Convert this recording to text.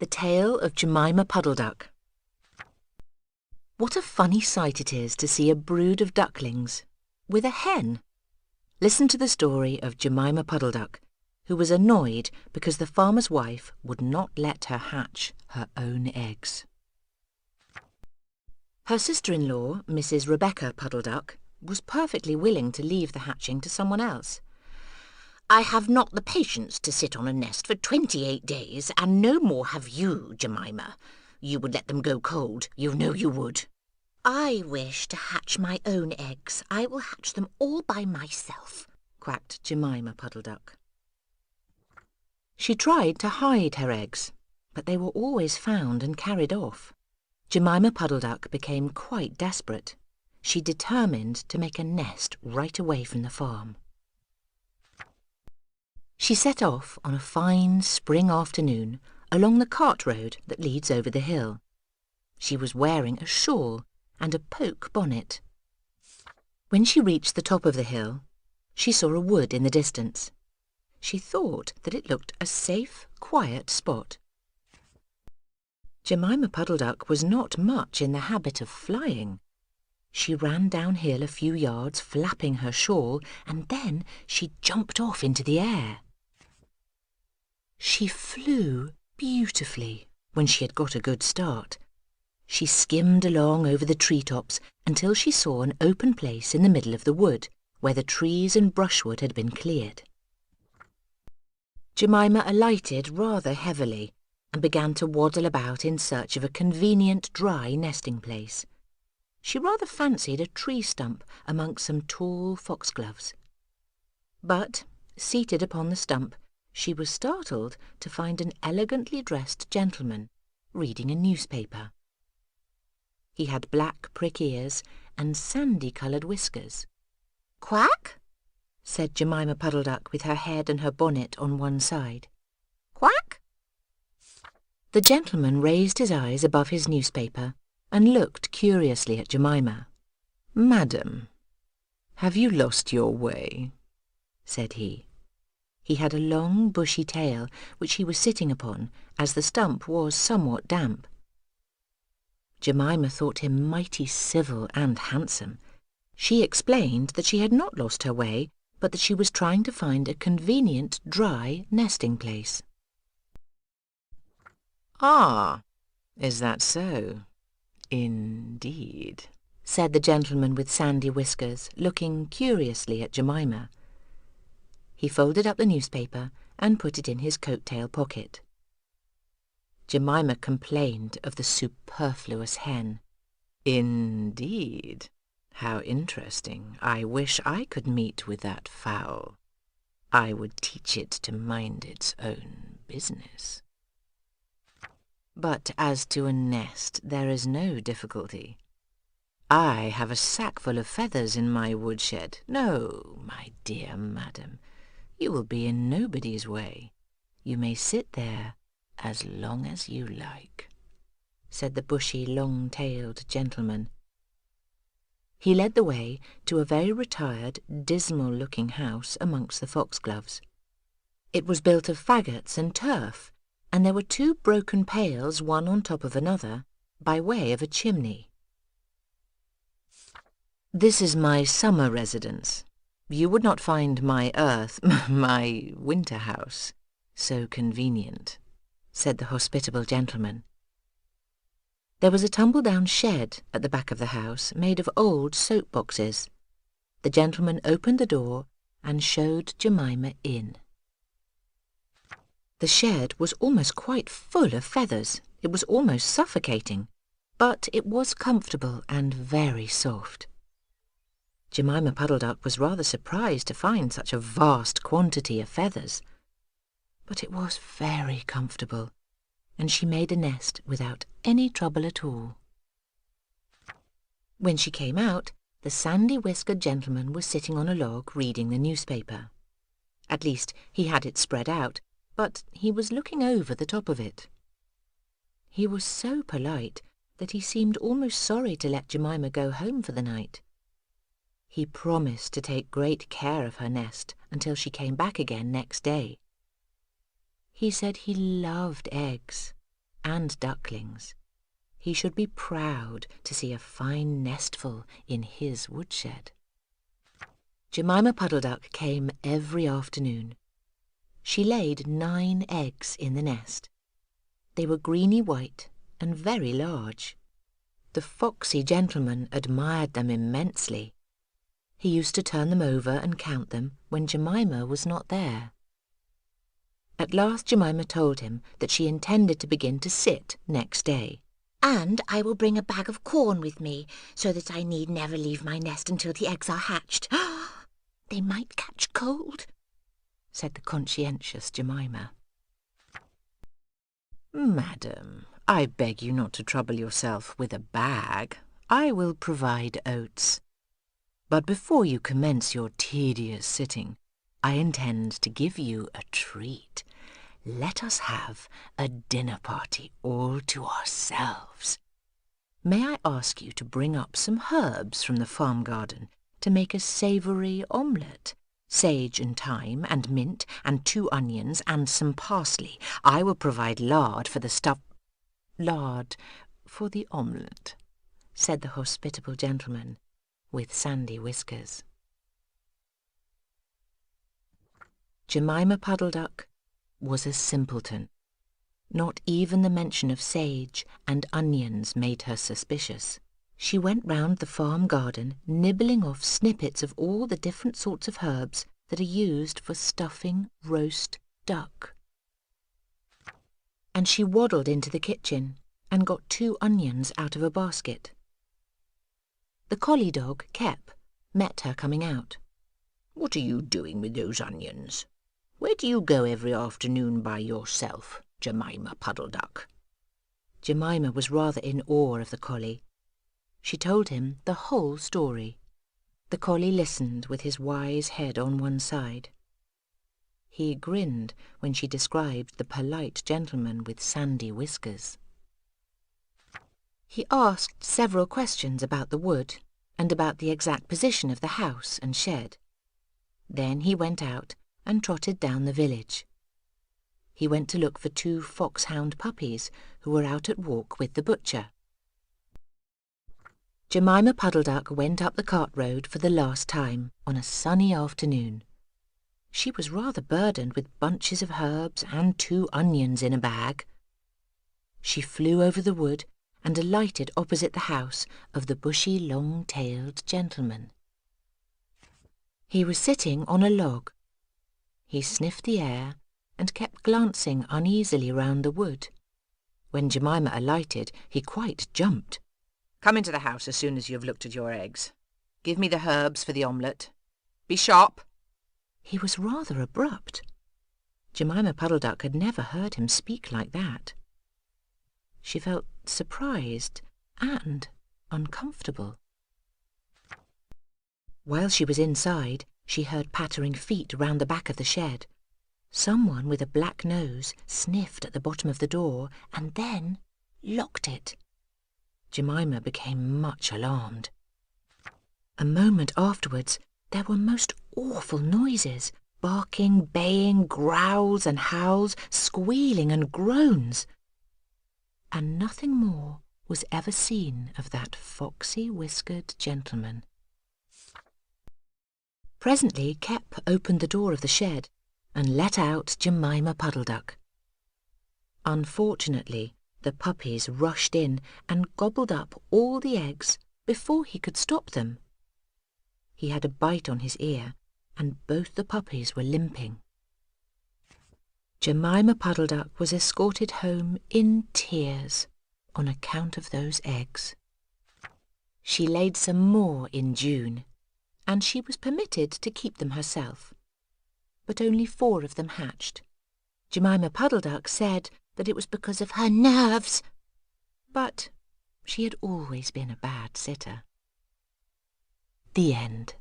The Tale of Jermima Puddle-duck. What a funny sight it is to see a brood of ducklings with a hen. Listen to the story of Jermima Puddle-duck, who was annoyed because the farmer's wife would not let her hatch her own eggs. Her sister-in-law, Mrs. Rebecca Puddle-duck, was perfectly willing to leave the hatching to someone else. "I have not the patience to sit on a nest for 28 days, and no more have you, Jermima. You would let them go cold, you know you would." "I wish to hatch my own eggs. I will hatch them all by myself," quacked Jermima Puddle-duck. She tried to hide her eggs, but they were always found and carried off. Jermima Puddle-duck became quite desperate. She determined to make a nest right away from the farm. She set off on a fine spring afternoon along the cart road that leads over the hill. She was wearing a shawl and a poke bonnet. When she reached the top of the hill, she saw a wood in the distance. She thought that it looked a safe, quiet spot. Jermima Puddle-duck was not much in the habit of flying. She ran downhill a few yards, flapping her shawl, and then she jumped off into the air. She flew beautifully when she had got a good start. She skimmed along over the treetops until she saw an open place in the middle of the wood, where the trees and brushwood had been cleared. Jermima alighted rather heavily and began to waddle about in search of a convenient dry nesting place. She rather fancied a tree stump amongst some tall foxgloves. But, seated upon the stump, she was startled to find an elegantly dressed gentleman reading a newspaper. He had black prick ears and sandy-coloured whiskers. "Quack?" said Jermima Puddle-duck with her head and her bonnet on one side. "Quack?" The gentleman raised his eyes above his newspaper and looked curiously at Jermima. "Madam, have you lost your way?" said he. He had a long, bushy tail, which he was sitting upon, as the stump was somewhat damp. Jermima thought him mighty civil and handsome. She explained that she had not lost her way, but that she was trying to find a convenient, dry nesting place. "Ah, is that so? Indeed," said the gentleman with sandy whiskers, looking curiously at Jermima. He folded up the newspaper and put it in his coat-tail pocket. Jermima complained of the superfluous hen. "Indeed, how interesting. I wish I could meet with that fowl. I would teach it to mind its own business. But as to a nest, there is no difficulty. I have a sackful of feathers in my woodshed. No, my dear madam, you will be in nobody's way. You may sit there as long as you like," said the bushy, long-tailed gentleman. He led the way to a very retired, dismal-looking house amongst the foxgloves. It was built of faggots and turf, and there were 2 broken pails, one on top of another, by way of a chimney. "This is my summer residence. You would not find my my winter house, so convenient," said the hospitable gentleman. There was a tumble-down shed at the back of the house made of old soap-boxes. The gentleman opened the door and showed Jermima in. The shed was almost quite full of feathers. It was almost suffocating, but it was comfortable and very soft. Jermima Puddle-duck was rather surprised to find such a vast quantity of feathers. But it was very comfortable, and she made a nest without any trouble at all. When she came out, the sandy-whiskered gentleman was sitting on a log reading the newspaper. At least, he had it spread out, but he was looking over the top of it. He was so polite that he seemed almost sorry to let Jermima go home for the night. He promised to take great care of her nest until she came back again next day. He said he loved eggs, and ducklings. He should be proud to see a fine nestful in his woodshed. Jermima Puddle-duck came every afternoon. She laid 9 eggs in the nest. They were greeny white and very large. The foxy gentleman admired them immensely. He used to turn them over and count them when Jermima was not there. At last Jermima told him that she intended to begin to sit next day. "And I will bring a bag of corn with me, so that I need never leave my nest until the eggs are hatched. They might catch cold," said the conscientious Jermima. "Madam, I beg you not to trouble yourself with a bag. I will provide oats. But before you commence your tedious sitting, I intend to give you a treat. Let us have a dinner party all to ourselves. May I ask you to bring up some herbs from the farm garden to make a savoury omelette? Sage and thyme and mint and 2 onions and some parsley. I will provide lard for the omelette," said the hospitable gentleman with sandy whiskers. Jermima Puddle-duck was a simpleton. Not even the mention of sage and onions made her suspicious. She went round the farm garden nibbling off snippets of all the different sorts of herbs that are used for stuffing roast duck. And she waddled into the kitchen and got 2 onions out of a basket. The collie dog, Kep, met her coming out. "What are you doing with those onions? Where do you go every afternoon by yourself, Jermima Puddle-duck?" Jermima was rather in awe of the collie. She told him the whole story. The collie listened with his wise head on one side. He grinned when she described the polite gentleman with sandy whiskers. He asked several questions about the wood and about the exact position of the house and shed. Then he went out and trotted down the village. He went to look for 2 foxhound puppies who were out at walk with the butcher. Jermima Puddle-duck went up the cart road for the last time on a sunny afternoon. She was rather burdened with bunches of herbs and 2 onions in a bag. She flew over the wood and alighted opposite the house of the bushy, long-tailed gentleman. He was sitting on a log. He sniffed the air and kept glancing uneasily round the wood. When Jermima alighted, he quite jumped. "Come into the house as soon as you have looked at your eggs. Give me the herbs for the omelette. Be sharp." He was rather abrupt. Jermima Puddle-duck had never heard him speak like that. She felt surprised and uncomfortable. While she was inside, she heard pattering feet round the back of the shed. Someone with a black nose sniffed at the bottom of the door and then locked it. Jermima became much alarmed. A moment afterwards, there were most awful noises, barking, baying, growls and howls, squealing and groans. And nothing more was ever seen of that foxy-whiskered gentleman. Presently Kep opened the door of the shed and let out Jermima Puddle-duck. Unfortunately, the puppies rushed in and gobbled up all the eggs before he could stop them. He had a bite on his ear, and both the puppies were limping. Jermima Puddle-duck was escorted home in tears on account of those eggs. She laid some more in June, and she was permitted to keep them herself. But only 4 of them hatched. Jermima Puddle-duck said that it was because of her nerves, but she had always been a bad sitter. The end.